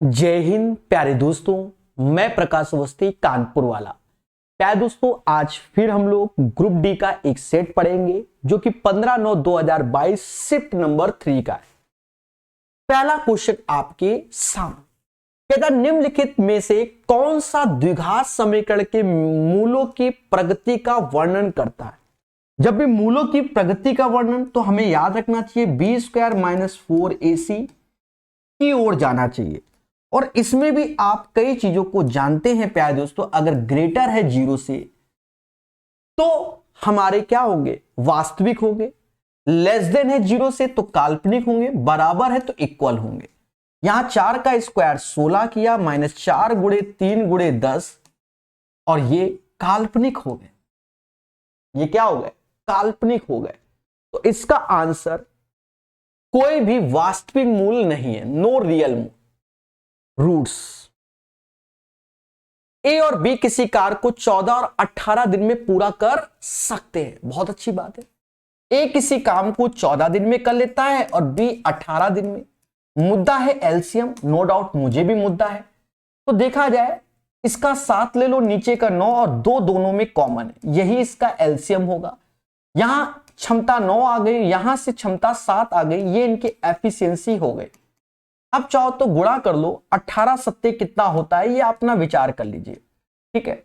जय हिंद प्यारे दोस्तों। मैं प्रकाश अवस्थी कानपुर वाला। प्यारे दोस्तों, आज फिर हम लोग ग्रुप डी का एक सेट पढ़ेंगे जो कि 15/9/2022 शिफ्ट नंबर 3 का है। पहला क्वेश्चन आपके सामने कहता, निम्नलिखित में से कौन सा द्विघात समीकरण के मूलों की प्रगति का वर्णन करता है। जब भी मूलों की प्रगति का वर्णन तो हमें याद रखना चाहिए b² - 4ac की ओर जाना चाहिए। और इसमें भी आप कई चीजों को जानते हैं प्यारे दोस्तों। अगर ग्रेटर है 0 से तो हमारे क्या होंगे, वास्तविक होंगे। लेस देन है 0 से तो काल्पनिक होंगे। बराबर है तो इक्वल होंगे। यहां 4 का स्क्वायर 16 किया, -4 × 3 × 10 और ये काल्पनिक हो गए। ये क्या हो गए, काल्पनिक हो गए। तो इसका आंसर कोई भी वास्तविक मूल नहीं है, नो रियल मूल रूट्स। ए और बी किसी कार्य को 14 और 18 दिन में पूरा कर सकते हैं। बहुत अच्छी बात है। ए किसी काम को 14 दिन में कर लेता है और बी 18 दिन में। मुद्दा है एलसीएम, नो डाउट मुझे भी मुद्दा है। तो देखा जाए इसका 7 ले लो, नीचे का 9 और 2 दोनों में कॉमन है, यही इसका एलसीएम होगा। यहां क्षमता 9 आ गई, यहां से क्षमता 7 आ गई, ये इनकी एफिशिएंसी हो गई। अब चाहो तो गुणा कर लो, 18 सत्ते कितना होता है ये अपना विचार कर लीजिए, ठीक है।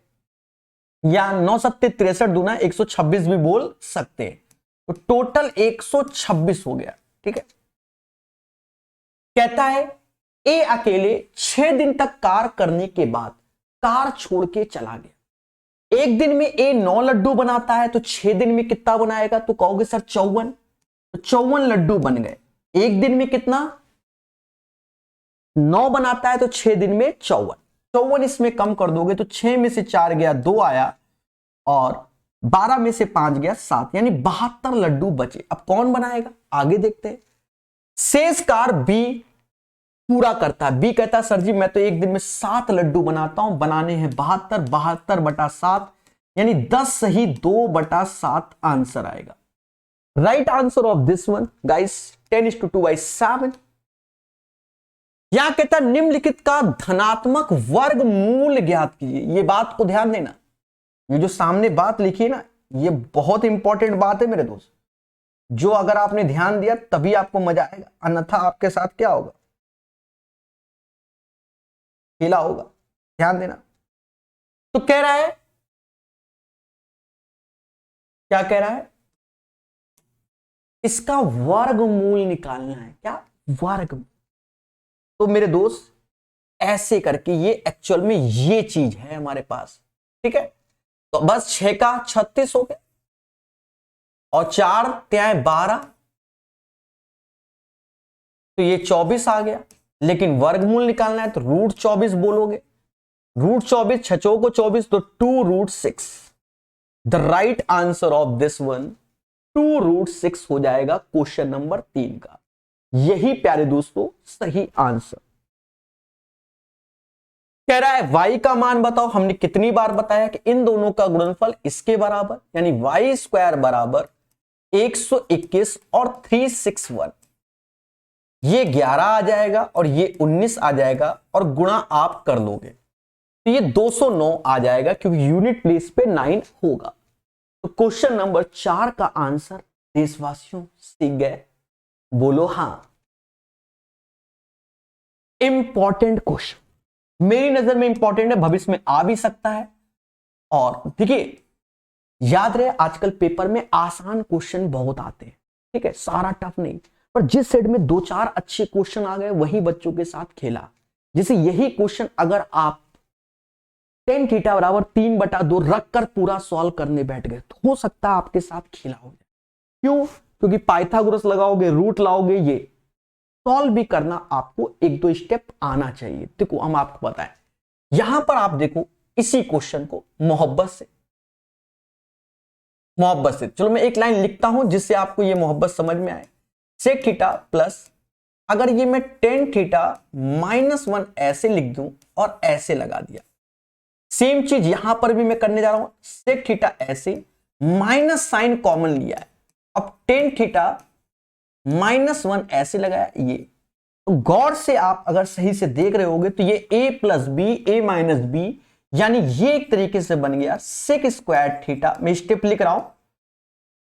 या 9 सत्ते 63 दूना 126 भी बोल सकते हैं। तो टोटल 126 हो गया, ठीक है। कहता है ए अकेले 6 दिन तक कार करने के बाद कार छोड़ के चला गया। एक दिन में ए 9 लड्डू बनाता है तो 6 दिन में कितना बनाएगा, तो कहोगे सर 54। तो 54 लड्डू बन गए। एक दिन में कितना, 9 बनाता है तो 6 दिन में 54। 54 इसमें कम कर दोगे तो 6 में से 4 गया 2 आया और 12 में से 5 गया 7, यानी 72 लड्डू बचे। अब कौन बनाएगा, आगे देखते हैं। शेष कार बी पूरा करता है। बी कहता है सर जी मैं तो एक दिन में 7 लड्डू बनाता हूं, बनाने हैं 72, 72/7 यानी 10 सही 2/7 आंसर आएगा। Right answer of this one guys 10:2/7। यहां कहता है निम्नलिखित का धनात्मक वर्गमूल ज्ञात कीजिए। ये बात को ध्यान देना, ये जो सामने बात लिखी है ना, ये बहुत इंपॉर्टेंट बात है मेरे दोस्त। जो अगर आपने ध्यान दिया तभी आपको मजा आएगा, अन्यथा आपके साथ क्या होगा, खेला होगा। ध्यान देना। तो कह रहा है, क्या कह रहा है, इसका वर्गमूल निकालना है। क्या वर्ग, तो मेरे दोस्त ऐसे करके ये एक्चुअल में ये चीज है हमारे पास, ठीक है। तो बस 6 का 36 हो गया और 4 त्याय 12 तो ये 24 आ गया। लेकिन वर्गमूल निकालना है तो √24 बोलोगे। √24 छचों को 24 तो 2√6। The right answer of this one 2√6 हो जाएगा क्वेश्चन नंबर 3 का। यही प्यारे दोस्तों सही आंसर। कह रहा है y का मान बताओ। हमने कितनी बार बताया कि इन दोनों का गुणनफल इसके बराबर, यानी y² बराबर 121 और 361। ये 11 आ जाएगा और ये 19 आ जाएगा और गुणा आप कर लोगे तो ये 209 आ जाएगा, क्योंकि यूनिट प्लेस पे 9 होगा। तो क्वेश्चन नंबर 4 का आंसर देशवासियों सीख गए, बोलो हां। इंपॉर्टेंट क्वेश्चन, मेरी नजर में इंपॉर्टेंट है, भविष्य में आ भी सकता है। और देखिए याद रहे आजकल पेपर में आसान क्वेश्चन बहुत आते हैं, ठीक है, सारा टफ नहीं। पर जिस सेट में 2-4 अच्छे क्वेश्चन आ गए वही बच्चों के साथ खेला। जैसे यही क्वेश्चन अगर आप tan θ बराबर 3/2 रखकर पूरा सॉल्व करने बैठ गए तो हो सकता है आपके साथ खेला हो जाए। क्यों, क्योंकि पाइथागोरस लगाओगे, रूट लाओगे, ये सॉल्व भी करना आपको 1-2 स्टेप आना चाहिए। देखो हम आपको बताएं, यहां पर आप देखो इसी क्वेश्चन को मोहब्बत से चलो मैं एक लाइन लिखता हूं जिससे आपको ये मोहब्बत समझ में आए। sec θ प्लस, अगर ये मैं tan θ -1 ऐसे लिख दूं और ऐसे लगा दिया, सेम चीज यहां पर भी मैं करने जा रहा हूं। sec θ ऐसे, माइनस साइन कॉमन लिया है। अब tan θ -1 ऐसे लगाया, ये तो गौर से आप अगर सही से देख रहे होगे तो ये a plus B A minus B, यानी ये एक तरीके से बन गया सेक स्क्वायर थीटा। मैं स्टेप लिख रहा हूं,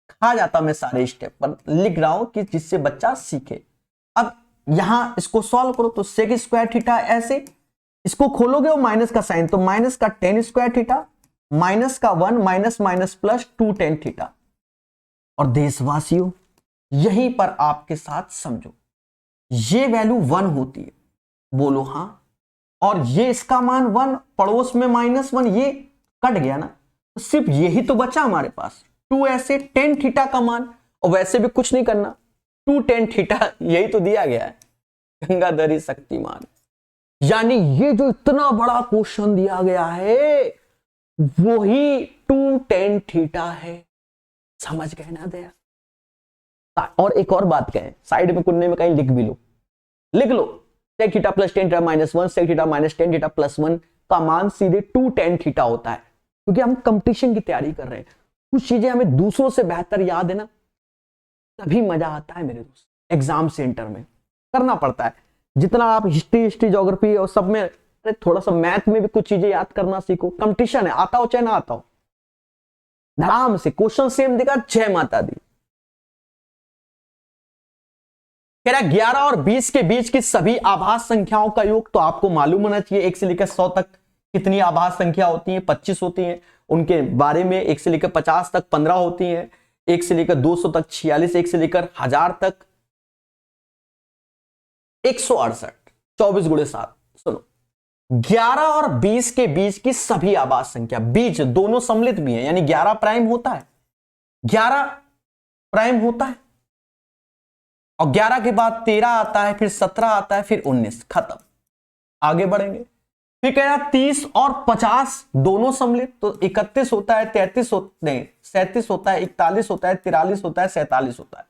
खा जाता मैं सारे स्टेप पर लिख रहा हूं कि जिससे बच्चा सीखे। अब यहां इसको सॉल्व करो तो सेक स्क्वायर थीटा ऐसे, इसको खोलोगे वो माइनस का साइन, तो माइनस का टेन स्क्वायर थीटा माइनस का 1 minus minus plus 2 tan theta. और देशवासियों यहीं पर आपके साथ समझो, ये वैल्यू 1 होती है, बोलो हां, और ये इसका मान 1, पड़ोस में -1, ये कट गया ना, तो सिर्फ यही तो बचा हमारे पास 2 ऐसे टेन थीटा का मान। और वैसे भी कुछ नहीं करना, 2 टेन थीटा यही तो दिया गया है, गंगाधरी शक्तिमान। यानी ये जो इतना बड़ा क्वेश्चन दिया गया है वही 2 टेन थीटा है। समझ गए ना दया। और एक और बात कहें, साइड में कुन्ने में कहीं लिख भी लो, लिख लो sec theta plus ten theta minus 1 sec theta minus ten theta plus 1 का मान सीधे 2 टेन थीटा होता है। क्योंकि हम कंपटीशन की तैयारी कर रहे हैं, कुछ चीजें हमें दूसरों से बेहतर याद है ना, तभी मजा आता है मेरे दोस्त। एग्जाम सेंटर में करना पड़ता है, जितना आप हिस्ट्री ज्योग्राफी और सब में, अरे थोड़ा सा मैथ में भी कुछ चीजें याद करना सीखो। कंपटीशन है, आता हो चाहे ना आता हो, आराम से क्वेश्चन सेम देगा। जय माता दी। कह रहा 11 और 20 के बीच की सभी आभास संख्याओं का योग, तो आपको मालूम होना चाहिए 1 से लेकर 100 तक कितनी आभास संख्या होती है, 25 होती हैं। उनके बारे में 1 से लेकर 50 तक 15 होती हैं, 1 से लेकर 200 तक 46, 1 से लेकर 1000 तक 168, 24 गुणे 7। सुनो, 11 और 20 के बीच की सभी आभास संख्या, बीच दोनों सम्मिलित भी है, यानी 11 प्राइम होता है, 11 प्राइम होता है, और 11 के बाद 13 आता है, फिर 17 आता है, फिर 19, खत्म। आगे बढ़ेंगे, फिर कह रहा 30 और 50 दोनों सम्मिलित, तो 31 होता है, 33 नहीं 37 होता है, 41 होता है, 43 होता है, 47 होता है।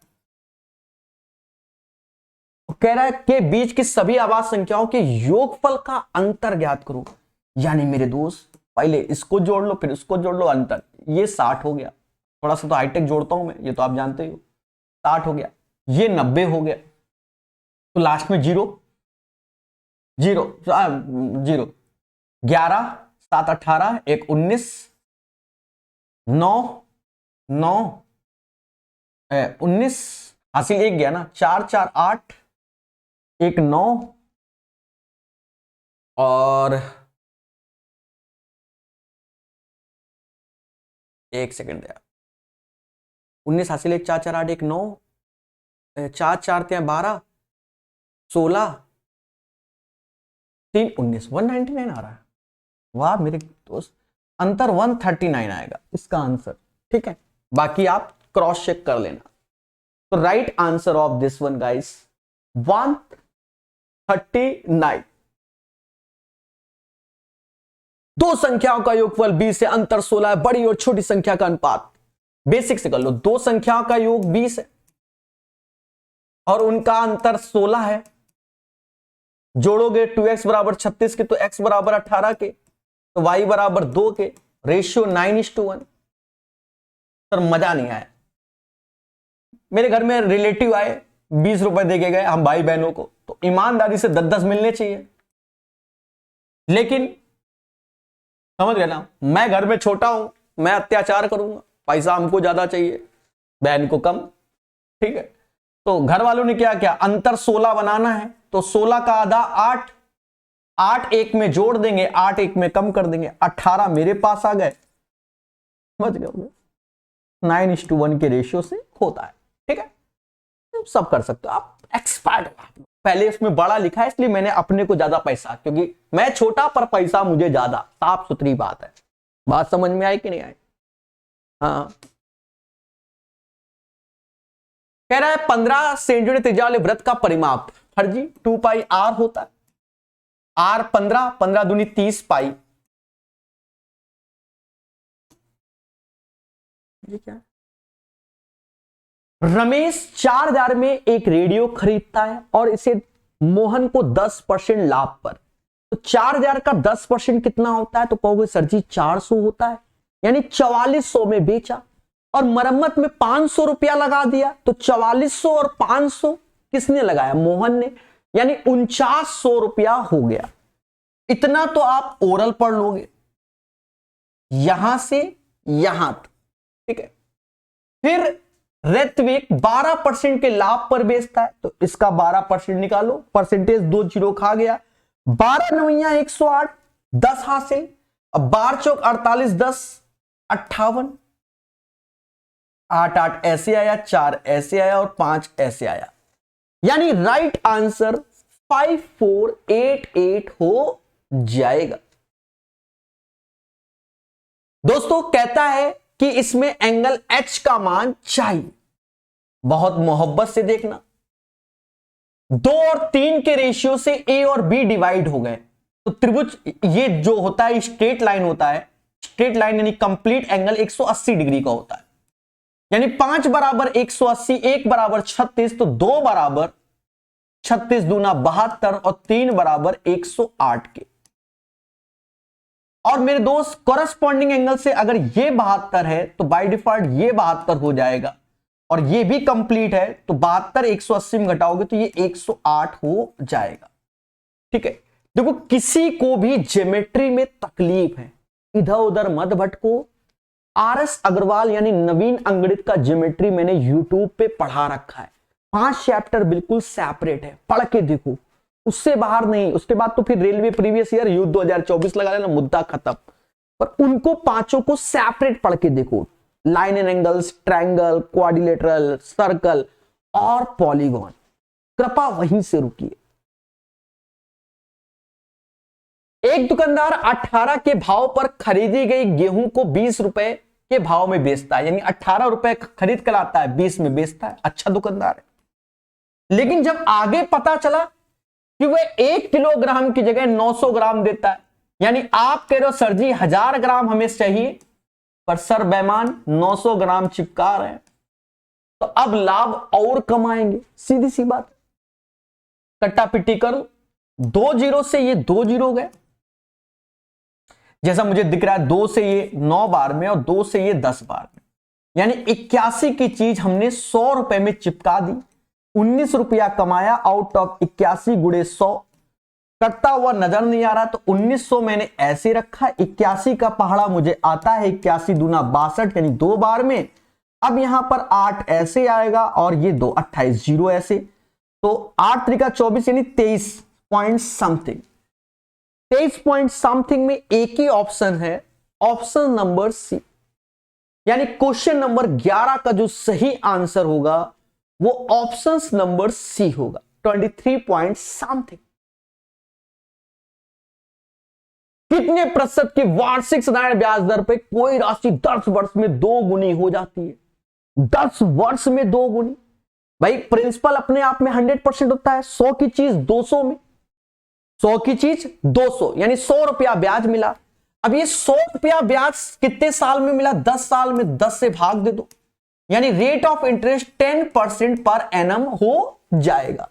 कह रहा है कि बीच की सभी आभास संख्याओं के योगफल का अंतर ज्ञात करो। यानी मेरे दोस्त पहले इसको जोड़ लो, फिर इसको जोड़ लो, अंतर ये 60 हो गया। थोड़ा सा तो हाईटेक जोड़ता हूं मैं, ये तो आप जानते ही हो। 60 हो गया, ये 90 हो गया, तो लास्ट में 0 0 0 11 7 18 1 19 9 9 19 हासिल 1 गया ना, 4 4 8 1 9 और 1 सेकेंड दिया, 19 हासिल 1 4 4 8 1 9 4 4 12 16 3 19 199 आ रहा है। वाह मेरे दोस्त, अंतर 139 आएगा इसका आंसर। ठीक है, बाकी आप क्रॉस चेक कर लेना। तो right answer of this one guys 139। दो संख्याओं का योगफल 20 से अंतर 16 है, बड़ी और छोटी संख्या का अनुपात बेसिक से कर लो। दो संख्याओं का योग 20 है और उनका अंतर 16 है, जोड़ोगे 2x बराबर 36 के तो x बराबर 18 के, तो y बराबर 2 के, रेशियो 9:1। सर मजा नहीं आया। मेरे घर में रिलेटिव आए, 20 रुपए दे के गए हम भाई बहनों को, तो ईमानदारी से 10-10 मिलने चाहिए। लेकिन समझ गए ना, मैं घर में छोटा हूं, मैं अत्याचार करूंगा, पैसा हमको ज्यादा चाहिए, बहन को कम। ठीक है, तो घर वालों ने क्या किया, अंतर 16 बनाना है, तो 16 का आधा 8, 8 एक में जोड़ देंगे, 8 एक में कम कर देंगे, 18 मेरे पास आ गए। समझ गए, 9:1 के रेशियो से होता है। ठीक है, सब कर सकते हो आप, एक्सपर्ट हो। पहले इसमें बड़ा लिखा है इसलिए मैंने अपने को ज्यादा पैसा, क्योंकि मैं छोटा पर पैसा मुझे ज्यादा। साफ सुथरी बात है, बात समझ में आई कि नहीं आई? हाँ, कह रहा है 15 सेंटीमीटर त्रिज्या वाले वृत्त का परिमाप फर्जी 2 पाई आर होता है। आर 15, 15 दूनी 30 पाई। ये क्या है? रमेश 4000 में एक रेडियो खरीदता है और इसे मोहन को 10% लाभ पर, तो 4000 का 10% कितना होता है? तो कहोगे सर जी 400 होता है, यानी 4400 में बेचा और मरम्मत में 500 रुपया लगा दिया। तो 4400 और 500 किसने लगाया? मोहन ने। यानी 4900 हो गया। इतना तो आप ओरल पढ़ लोगे, यहां से यहां तक, ठीक है। फिर ऋत्विक 12% के लाभ पर बेचता है, तो इसका 12% निकालो, परसेंटेज 2 जीरो खा गया। 12 नवैया 108, 10 हासिल। अब 12 चौक 48, 10 58, 8 8 ऐसे आया, 4 ऐसे आया और 5 ऐसे आया। यानी राइट आंसर 5488 हो जाएगा। दोस्तों कहता है कि इसमें एंगल H का मान चाहिए। बहुत मोहब्बत से देखना, 2 और 3 के रेशियो से A और B डिवाइड हो गए, तो त्रिभुज ये जो होता है स्ट्रेट लाइन होता है, स्ट्रेट लाइन यानी कंप्लीट एंगल 180 डिग्री का होता है। यानी 5 बराबर 180, 1 बराबर 36, तो 2 बराबर 36 दूना 72 और 3 बराबर 108 के। और मेरे दोस्त कॉरस्पॉन्डिंग एंगल से अगर ये 72 है तो बाय डिफॉल्ट ये 72 हो जाएगा, और ये भी कंप्लीट है तो 72 180 में घटाओगे तो ये 108 हो जाएगा। ठीक है, देखो किसी को भी ज्योमेट्री में तकलीफ है, इधर उधर मत भटको। RS अग्रवाल यानी नवीन अंगड़ित का ज्योमेट्री मैंने यूट्यूब पे पढ़ा रखा है, 5 चैप्टर बिल्कुल सेपरेट है, पढ़ के देखो, उससे बाहर नहीं। उसके बाद तो फिर रेलवे प्रीवियस ईयर युद्ध 2024 लगा लेना, मुद्दा खत्म। पर उनको पांचों को सेपरेट पढ़ के देखो, line and angles, triangle, quadrilateral, circle और पॉलीगॉन। कृपा वहीं से रुकिए। एक दुकानदार 18 के भाव पर खरीदी गई गेहूं को 20 रुपए के भाव में बेचता है, यानी 18 रुपए खरीद कर आता है, 20 में बेचता है। अच्छा दुकानदार है। लेकिन जब आगे पता चला कि वह 1 किलोग्राम की जगह 900 ग्राम देता है, यानी आप कह रहे हो सर जी 1000 ग्राम हमें चाहिए, पर सर बेईमान 900 ग्राम चिपका रहे हैं, तो अब लाभ और कमाएंगे। सीधी सी बात, कट्टा पिट्टी करो, 2 जीरो से ये 2 जीरो गए, जैसा मुझे दिख रहा है 2 से ये 9 बार में और 2 से ये 10 बार में, यानी 81 की चीज हमने 100 रुपए में चिपका दी, 19 रुपया कमाया आउट ऑफ 81 गुणे 100। कटता हुआ नजर नहीं आ रहा, तो 1900 मैंने ऐसे रखा, 81 का पहाड़ा मुझे आता है, 81 दूना 62 यानी 2 बार में। अब यहां पर 8 ऐसे आएगा और ये 2 28 जीरो ऐसे, तो 8 त्रिका 24 यानी 23 पॉइंट समथिंग। 23 पॉइंट समथिंग में एक ही ऑप्शन है, ऑप्शन नंबर सी, यानी क्वेश्चन नंबर 11 का जो सही आंसर होगा वो ऑप्शन नंबर सी होगा, 23 पॉइंट समथिंग। कितने प्रतिशत की वार्षिक साधारण ब्याज दर पे कोई राशि 10 वर्ष में 2 गुनी हो जाती है? 10 वर्ष में 2 गुनी। भाई प्रिंसिपल अपने आप में 100% होता है, 100 की चीज 200 में, 100 की चीज 200 यानी 100 रुपया ब्याज मिला। अब ये 100 रुपया ब्याज कितने साल में मिला? 10 साल में, 10 से भाग दे दो, यानी rate of interest 10% per annum हो जाएगा।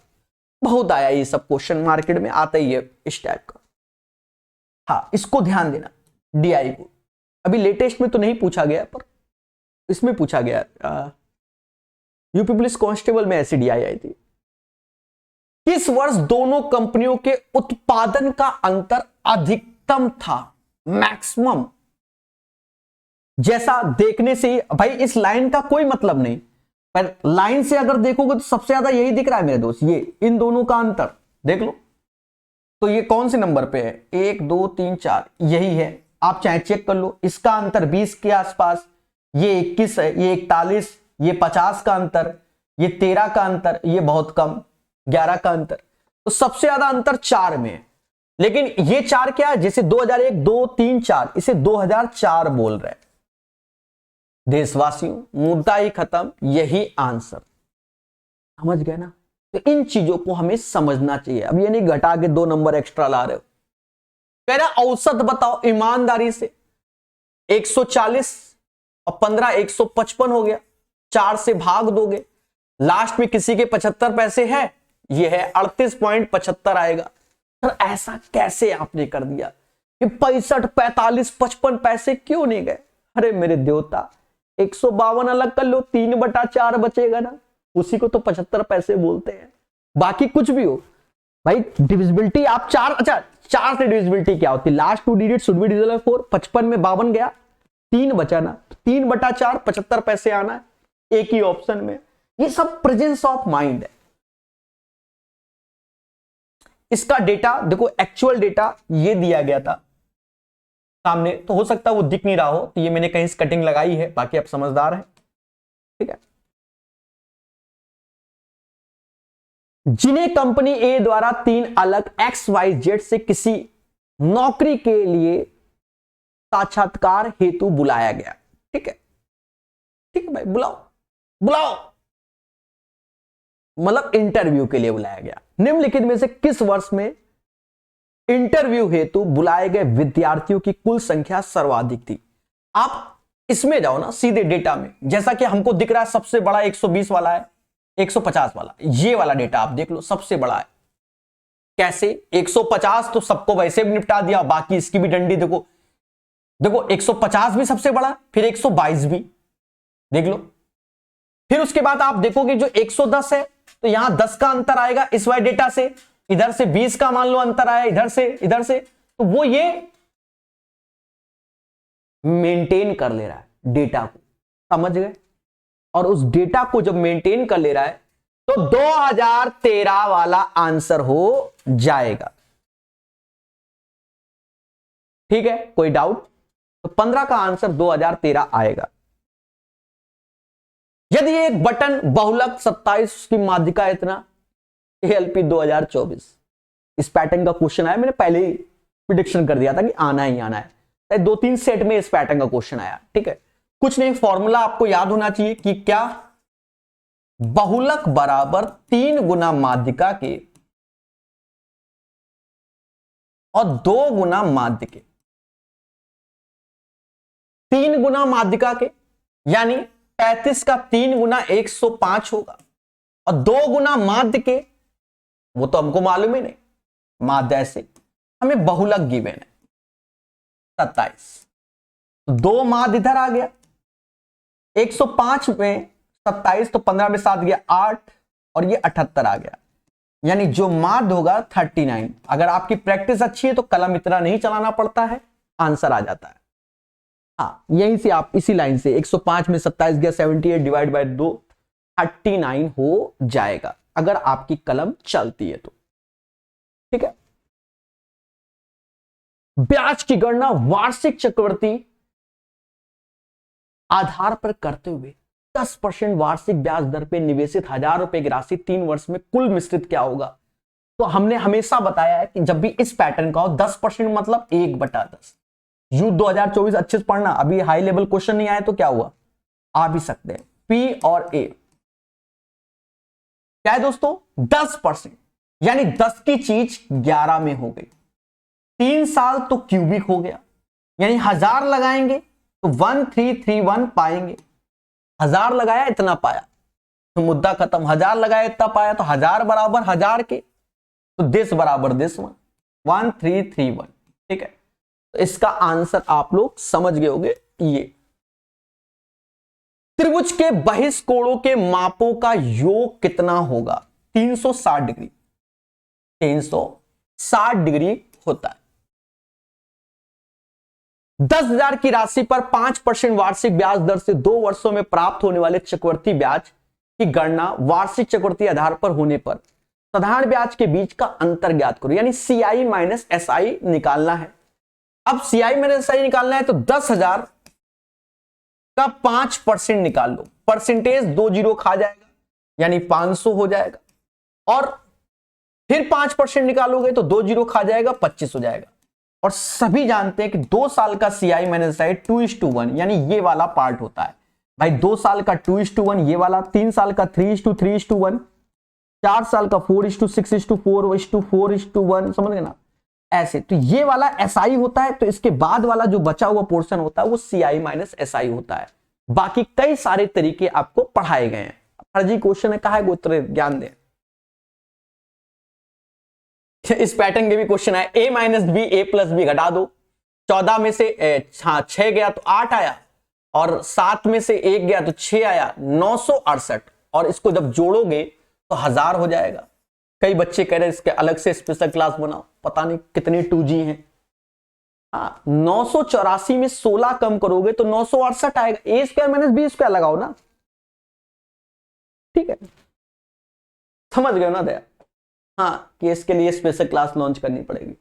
बहुत आया ये सब क्वेश्चन, मार्केट में आता ही है इस टाइप का। हाँ, इसको ध्यान देना, डीआई को अभी लेटेस्ट में तो नहीं पूछा गया, पर इसमें पूछा गया, यूपी पुलिस कांस्टेबल में ऐसी डीआई आई थी। किस वर्ष दोनों कंपनियों के उत्पादन का अंतर अधिकतम था, मैक्सिमम? जैसा देखने से भाई इस लाइन का कोई मतलब नहीं, पर लाइन से अगर देखोगे तो सबसे ज्यादा यही दिख रहा है मेरे दोस्त, ये इन दोनों का अंतर देख लो। तो ये कौन से नंबर पे है? 1 2 3 4 यही है, आप चाहे चेक कर लो। इसका अंतर 20 के आसपास, ये 21 है, ये 41, ये 50 का अंतर, ये 13 का अंतर, ये बहुत कम 11 का अंतर। तो सबसे ज्यादा अंतर 4 में है। लेकिन ये 4 क्या है? जैसे 2001 2 3 4, इसे 2004 बोल रहे हैं। देशवासियों मुद्दा ही खत्म, यही आंसर। समझ गए ना? तो इन चीजों को हमें समझना चाहिए। अब ये नहीं घटा के 2 नंबर एक्स्ट्रा ला रहे हो। कह रहा औसत बताओ ईमानदारी से, 140 और 15 155 हो गया, 4 से भाग दोगे, लास्ट में किसी के 75 पैसे है, ये है 38.75 आएगा। सर ऐसा कैसे आपने कर दिया कि 65 45 55 पैसे क्यों नहीं गए? अरे मेरे देवता, 152 अलग कर लो, 3/4 बचेगा ना, उसी को तो 75 पैसे बोलते हैं। बाकी कुछ भी हो, भाई डिविजिबिलिटी आप 4, अच्छा 4 से डिविजिबिलिटी क्या होती है, last 2 digit should be divisible by 4। 55 में 52 गया, 3 बचा ना, 3/4 75 पैसे आना है एक ही ऑप्शन में। ये सब प्रेजेंस ऑफ माइंड है। इसका डेटा देखो, एक्चुअल डेटा ये दिया गया था सामने, तो हो सकता है वो दिख नहीं रहा हो, तो ये मैंने कहीं कटिंग लगाई है, बाकी आप समझदार हैं, ठीक है। जिन्हें कंपनी ए द्वारा 3 अलग XYZ से किसी नौकरी के लिए साक्षात्कार हेतु बुलाया गया, ठीक है, ठीक है भाई, बुलाओ बुलाओ, मतलब इंटरव्यू के लिए बुलाया गया। निम्नलिखित में से किस वर्ष में इंटरव्यू हेतु बुलाए गए विद्यार्थियों की कुल संख्या सर्वाधिक थी? आप इसमें जाओ ना सीधे डेटा में, जैसा कि हमको दिख रहा है सबसे बड़ा 120 वाला है, 150 वाला, ये वाला डेटा आप देख लो सबसे बड़ा है। कैसे? 150 तो सबको वैसे भी निपटा दिया, बाकी इसकी भी डंडी देखो, देखो 150 भी सबसे बड़ा, फिर 122 भी देख लो। फिर उसके बाद आप देखोगे जो 110 है, तो यहां 10 का अंतर आएगा इस वाले डेटा से, इधर से 20 का मान लो अंतर आया, इधर से, तो वो ये मेंटेन कर ले रहा है डेटा को, समझ गए? और उस डेटा को जब मेंटेन कर ले रहा है तो 2013 वाला आंसर हो जाएगा, ठीक है, कोई डाउट? तो 15 का आंसर 2013 आएगा। यदि एक बटन बहुलक 27 की माध्यिका इतना, ALP 2024, इस पैटर्न का क्वेश्चन आया, मैंने पहले ही प्रिडिक्शन कर दिया था कि आना ही आना है, 2-3 सेट में इस पैटर्न का क्वेश्चन आया, ठीक है। कुछ नहीं, फॉर्मूला आपको याद होना चाहिए कि क्या, बहुलक बराबर 3 गुना माध्यिका के और 2 गुना माध्य के, 3 गुना माध्यिका के यानी 35 का 3 गुना 105 होगा, और 2 गुना माध्य के, वो तो हमको मालूम ही नहीं, माध्य ऐसे हमें बहुलक गिवन है 27, 2 माध्य इधर आ गया, 105 में 27 तो 15 में 7 गया 8, और ये 78 आ गया, यानी जो माध्य होगा 39। अगर आपकी प्रैक्टिस अच्छी है तो कलम इतना नहीं चलाना पड़ता है, आंसर आ जाता है। हाँ, यहीं से आप इसी लाइन से 105 में 27 गया 78 डिवाइड बाय 2 39 हो जाएगा, अगर आपकी कलम चलती है तो, ठीक है। ब्याज की गणना वार्षिक चक्रवृद्धि आधार पर करते हुए 10% वार्षिक ब्याज दर पे निवेशित 1000 रुपए की राशि 3 वर्ष में कुल मिश्रित क्या होगा? तो हमने हमेशा बताया है कि जब भी इस पैटर्न का हो 10% मतलब 1/10। यू 2024 अच्छे से पढ़ना, अभी हाई लेवल क्वेश्चन नहीं आए तो क्या हुआ, आ भी सकते हैं। P और A क्या है दोस्तों? 10%, यानी 10 की चीज 11 में हो गई। 3 साल तो क्यूबिक हो गया, यानी 1000 लगाएंगे तो 1331 पाएंगे, 1000 लगाया इतना पाया तो मुद्दा खत्म, 1000 लगाया इतना पाया तो 1000 बराबर 1000 के, तो दिस बराबर दिस 1331, ठीक है। तो इसका आंसर आप लोग समझ गए होंगे। ये त्रिभुज के बहिष्कोणों के मापों का योग कितना होगा? 360 डिग्री, 360 डिग्री होता है। 10,000 की राशि पर 5% वार्षिक ब्याज दर से 2 वर्षों में प्राप्त होने वाले चक्रवृद्धि ब्याज की गणना वार्षिक चक्रवृद्धि आधार पर होने पर साधारण ब्याज के बीच का अंतर ज्ञात करो, यानी CI माइनस SI निकालना है। अब CI माइनस SI निकालना है तो 10,000 का 5% निकाल लो, परसेंटेज 2 जीरो खा जाएगा, यानी 500 हो जाएगा, और फिर 5% निकालोगे तो 2 जीरो खा जाएगा, 25 हो जाएगा। और सभी जानते हैं कि 2 साल का CI माइनस SI 2:1, यानी ये वाला पार्ट होता है भाई। 2 साल का 2:1 ये वाला, 3 साल का 3:3:1, 4 साल का 4:6:4:4:1, समझ गए ना? ऐसे तो ये वाला SI होता है, तो इसके बाद वाला जो बचा हुआ पोर्शन होता है वो CI माइनस SI होता है। बाकी कई सारे तरीके आपको पढ़ाए गए हैं। फर्जी क्वेश्चन है, कहा है उत्तर ज्ञान दें। इस पैटर्न के भी क्वेश्चन है, A minus B A plus B घटा दो, 14 में से 6 गया तो 8 आया, और 7 में से 1 गया तो 6 आया, 968, और इसको जब जोड़ोगे तो 1000 हो जाएगा। कई बच्चे कह रहे हैं इसके अलग से स्पेशल क्लास बनाओ, पता नहीं कितने 2G हैं। हाँ, 984 में 16 कम करोगे तो 968 आएगा। ए स्क्वायर माइनस बी स्क्वायर लगाओ ना, ठीक है, समझ गए ना दया। हाँ, कि इसके लिए स्पेशल क्लास लॉन्च करनी पड़ेगी।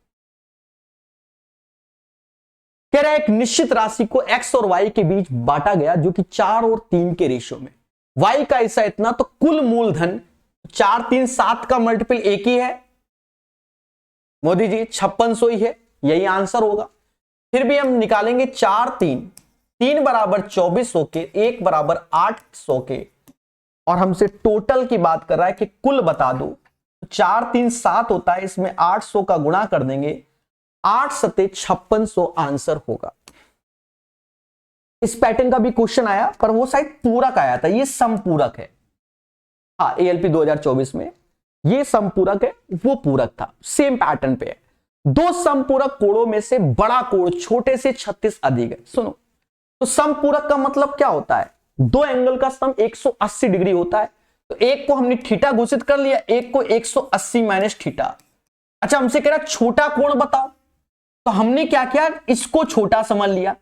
कह रहा है एक निश्चित राशि को x और y के बीच बांटा गया जो कि 4 और 3 के रेशियो में, y का ऐसा इतना, तो कुल मूलधन 4 3 7 का मल्टीपल एक ही है मोदी जी, 5600 ही है, यही आंसर होगा। फिर भी हम निकालेंगे 4 3 बराबर 2400 के, 1 बराबर 800 के, और हमसे टोटल की बात कर रहा है कि कुल बता दो। 4 3 7 होता है, इसमें 800 का गुणा कर देंगे, 8 सते 5600 आंसर होगा। इस पैटर्न का भी क्वेश्चन आया पर वो शायद पूरक आया था, ये समपूरक है। हाँ, ALP 2024 में ये समपूरक है, वो पूरक था, सेम पैटर्न पे है। दो समपूरक कोणों में से बड़ा कोण छोटे से 36 अधिक है। सुनो, तो समपूरक का मतलब क्या होता है? दो एंगल का सम 180 डिग्री होता है। तो एक को हमने थीटा घोषित कर लिया, एक को 180 माइनस थीटा। अच्छा, हमसे कह रहा छोटा कोण बताओ, तो हमने क्या किया, इसको छोटा समझ लिया,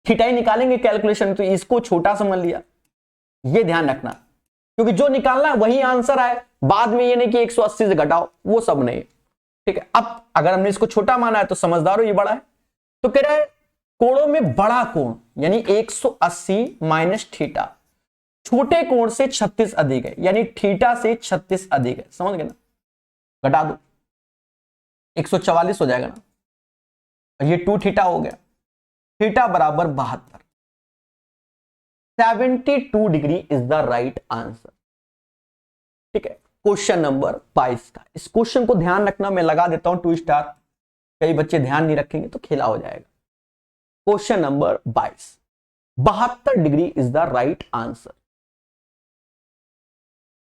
थीटा ही निकालेंगे कैलकुलेशन, तो इसको छोटा समझ लिया। ये ध्यान रखना, क्योंकि जो निकालना है वही आंसर आए, बाद में ये नहीं कि 180 से घटाओ, वो सब नहीं, ठीक है। अब अगर हमने इसको छोटा माना है तो समझदार हो, ये बड़ा है। तो कह रहा है कोणों में बड़ा कोण यानी 180 माइनस थीटा छोटे कोण से 36 अधिक है, यानी थीटा से 36 अधिक है, समझ गए ना। घटा दो, 144 हो जाएगा ना, ये 2 थीटा हो गया, थीटा बराबर 72, 72 degree is the right answer, ठीक है। क्वेश्चन नंबर 22 का, इस क्वेश्चन को ध्यान रखना, मैं लगा देता हूं 2 स्टार, कई बच्चे ध्यान नहीं रखेंगे तो खेला हो जाएगा। Question number 22, 72 degree is the right answer.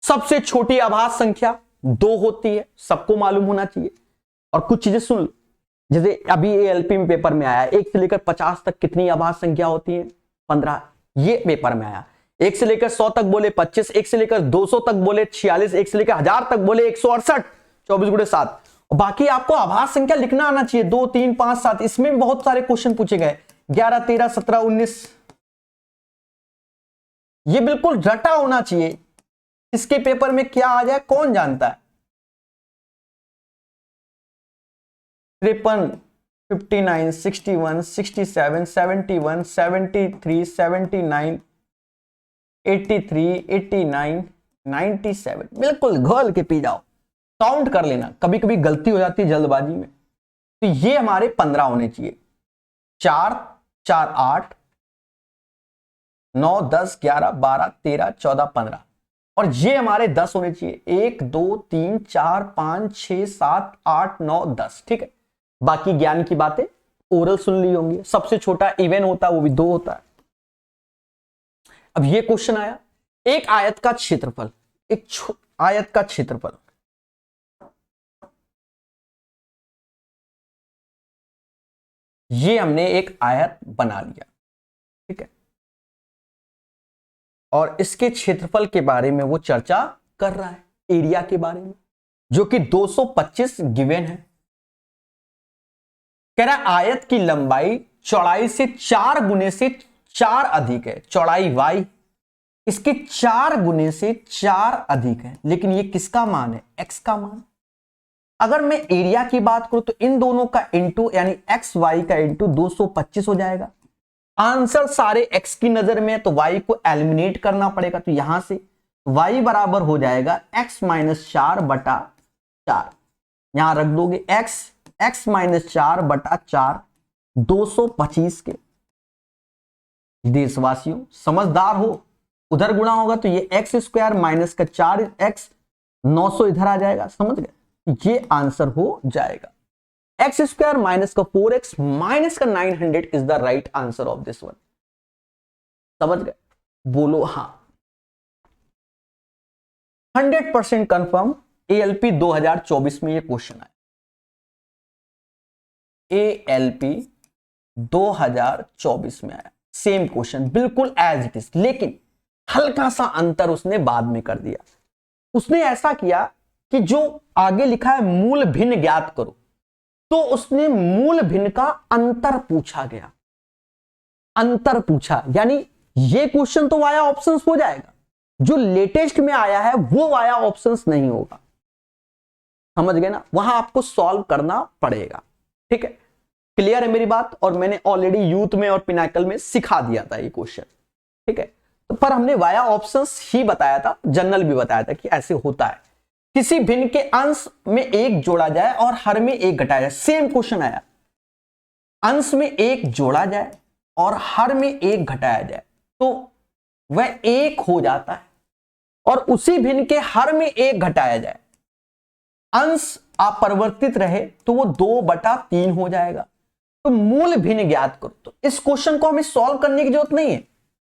सबसे छोटी आभास संख्या 2 होती है, सबको मालूम होना चाहिए। और कुछ चीजें सुन लो, जैसे अभी ALP में पेपर में आया 1 से लेकर 50 तक कितनी आभास संख्या होती है? 15। ये पेपर में आया 1 से लेकर 100 तक बोले 25, 1 से लेकर 200 तक बोले 46, 1 से लेकर 1000 तक बोले 168, 24 गुणे 7। बाकी आपको आभास संख्या लिखना आना चाहिए, 2 3 5 7। इसमें भी बहुत सारे क्वेश्चन पूछे गए, 11 13 17 19। ये बिल्कुल रटा होना चाहिए, इसके पेपर में क्या आ जाए कौन जानता है। 53, 59, 61, 67, 71, 73, 79, 83, 89, 97। बिल्कुल घोल के पी जाओ, काउंट कर लेना, कभी कभी गलती हो जाती है जल्दबाजी में। तो ये हमारे 15 होने चाहिए, 4 4 8 9 10 11 12 13 14 15, और ये हमारे 10 होने चाहिए, 1 2 3 4 5 6 7 8 9 10, ठीक है। बाकी ज्ञान की बातें ओरल सुन ली होंगी। सबसे छोटा इवन होता है वो भी 2 होता है। अब ये क्वेश्चन आया, एक आयत का क्षेत्रफल, एक आयत का क्षेत्रफल ये हमने एक आयत बना लिया, ठीक है, और इसके क्षेत्रफल के बारे में वो चर्चा कर रहा है, एरिया के बारे में, जो कि 225 गिवन है। कह रहा है आयत की लंबाई चौड़ाई से 4 गुने से 4 अधिक है, चौड़ाई y इसके 4 गुने से 4 अधिक है, लेकिन ये किसका मान है? x का मान। अगर मैं एरिया की बात करूं तो इन दोनों का इंटू यानी एक्स वाई का इंटू 225 हो जाएगा। आंसर सारे x की नजर में है तो y को एलिमिनेट करना पड़ेगा, तो यहां से y बराबर हो जाएगा x माइनस 4 बटा 4, यहां रख दोगे x माइनस 4 बटा 4 225 के। देशवासियों समझदार हो, उधर गुणा होगा तो ये एक्स स्क्वायर माइनस का 4x 900 इधर आ जाएगा, समझ गए, ये आंसर हो जाएगा। एक्स स्क्वायर माइनस का 4x माइनस का 900 is the right answer of this one, समझ गए, बोलो हाँ। 100% कंफर्म ALP 2024 में ये क्वेश्चन आया, ALP 2024 में आया, सेम क्वेश्चन बिल्कुल एज इट इज, लेकिन हल्का सा अंतर उसने बाद में कर दिया। उसने ऐसा किया कि जो आगे लिखा है मूल भिन्न ज्ञात करो, तो उसने मूल भिन्न का अंतर पूछा गया, अंतर पूछा, यानी ये क्वेश्चन तो वाया ऑप्शंस हो जाएगा, जो लेटेस्ट में आया है वो वाया ऑप्शंस नहीं होगा। समझ गए ना, वहां आपको सॉल्व करना पड़ेगा। ठीक है, क्लियर है मेरी बात। और मैंने ऑलरेडी यूथ में और पिनाकल में सिखा दिया था ये क्वेश्चन। ठीक है, तो पर हमने वाया ऑप्शंस ही बताया था, जनरल भी बताया था कि ऐसे होता है। किसी भिन्न के अंश में एक जोड़ा जाए और हर में एक घटाया जाए। सेम क्वेश्चन आया, अंश में एक जोड़ा जाए और हर में एक घटाया जाए तो वह एक हो जाता है, और उसी भिन्न के हर में एक घटाया जाए, अंश अपरिवर्तित रहे तो वो 2/3 हो जाएगा। तो मूल भिन्न ज्ञात करो। तो इस क्वेश्चन को हमें सॉल्व करने की जरूरत नहीं है,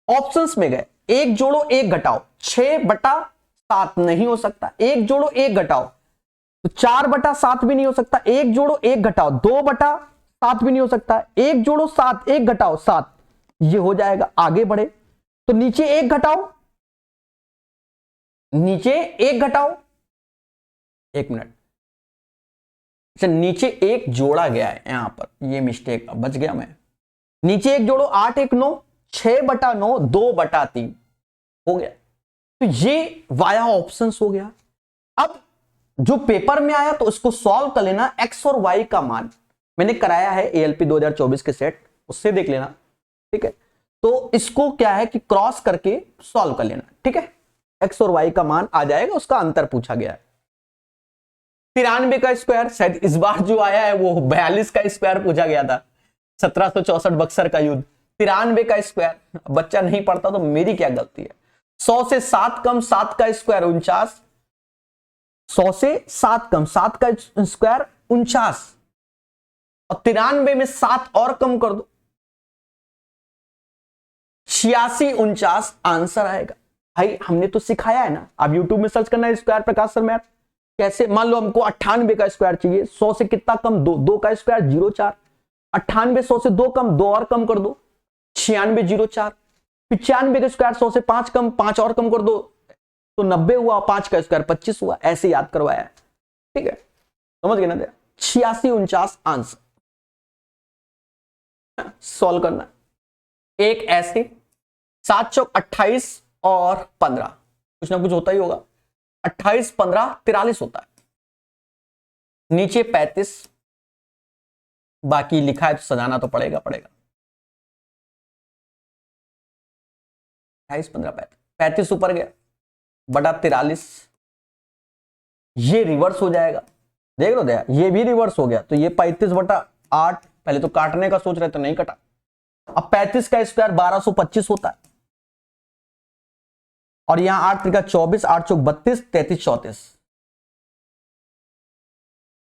ऑप्शंस में गए, एक जोड़ो एक घटाओ, 6/7 नहीं हो सकता, एक जोड़ो एक घटाओ तो 4/7 भी नहीं हो सकता, एक जोड़ो एक घटाओ 2/7 भी नहीं हो सकता, एक जोड़ो 7 एक घटाओ 7, ये हो जाएगा। आगे बढ़े तो नीचे एक घटाओ, नीचे एक घटाओ, एक मिनट, अच्छा नीचे एक जोड़ा गया है यहां पर, ये मिस्टेक, बच गया मैं। नीचे एक जोड़ो 8 1 9, 6/9 2/3 हो गया। तो ये वाया ऑप्शंस हो गया। अब जो पेपर में आया तो उसको सॉल्व कर लेना, एक्स और वाई का मान मैंने कराया है एएलपी 2024 के सेट, उससे देख लेना। ठीक है, तो इसको क्या है कि क्रॉस करके सॉल्व कर लेना। ठीक है, एक्स और वाई का मान आ जाएगा, उसका अंतर पूछा गया है। 93 का स्क्वायर, शायद इस बार जो आया है वो 42 का स्क्वायर पूछा गया था, 1764 बक्सर का युद्ध। 93 का स्क्वायर, बच्चा नहीं पढ़ता तो मेरी क्या गलती है। 100 से 7 कम 7 का स्क्वायर 49, 100 से 7 कम 7 का स्क्वायर 49, और 93 में 7 और कम कर दो 86 49 आंसर आएगा। भाई हमने तो सिखाया है ना, आप यूट्यूब में सर्च करना है स्क्वायर प्रकाश सर मैथ कैसे। मान लो हमको 98 का स्क्वायर चाहिए, 100 से कितना कम 2, 2 का स्क्वायर 04, 98 100 से 2 कम 2 और कम कर दो 96 04, 95 का स्क्वायर 100 से 5 कम 5 और कम कर दो तो 90 हुआ, 5 का स्क्वायर 25 हुआ, ऐसे याद करवाया। ठीक है, समझ गए ना, 86 49 आंसर सॉल्व करना। एक ऐसे 7 चौक 28 और 15, कुछ ना कुछ होता ही होगा, 28 15 43 होता है, नीचे 35, बाकी लिखा है तो सजाना तो पड़ेगा 28 15 35 ऊपर गया बटा 43, ये रिवर्स हो जाएगा, देख लो दया, ये भी रिवर्स हो गया तो ये 35/8, पहले तो काटने का सोच रहे तो नहीं कटा। अब 35 का स्क्वायर 1225 होता है, और यहां 8 त्रिका 24, 8 चौक 32, 33 34,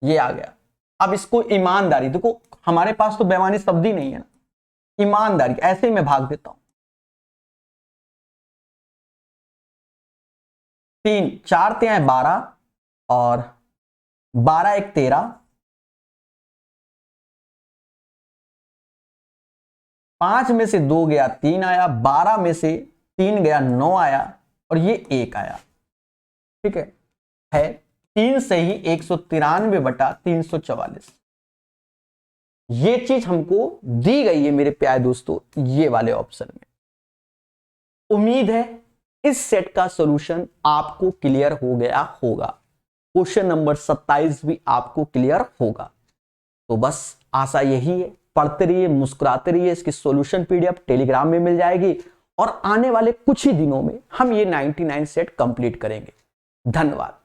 ये आ गया। अब इसको ईमानदारी, देखो हमारे पास तो बेईमानी शब्द ही नहीं है ना, ईमानदारी ऐसे ही मैं भाग देता हूं। 3 4 ते 12 और 12 1 13, 5 में से 2 गया 3 आया, 12 में से 3 गया 9 आया, और ये 1 आया। ठीक है 3 से ही 193/344, ये चीज हमको दी गई है मेरे प्यारे दोस्तों ये वाले ऑप्शन में। उम्मीद है इस सेट का सॉल्यूशन आपको क्लियर हो गया होगा, क्वेश्चन नंबर 27 भी आपको क्लियर होगा। तो बस आशा यही है, पढ़ते रहिए, मुस्कुराते रहिए। इसकी सॉल्यूशन पीडीएफ टेलीग्राम में मिल जाएगी, और आने वाले कुछ ही दिनों में हम ये 99 सेट कंप्लीट करेंगे। धन्यवाद।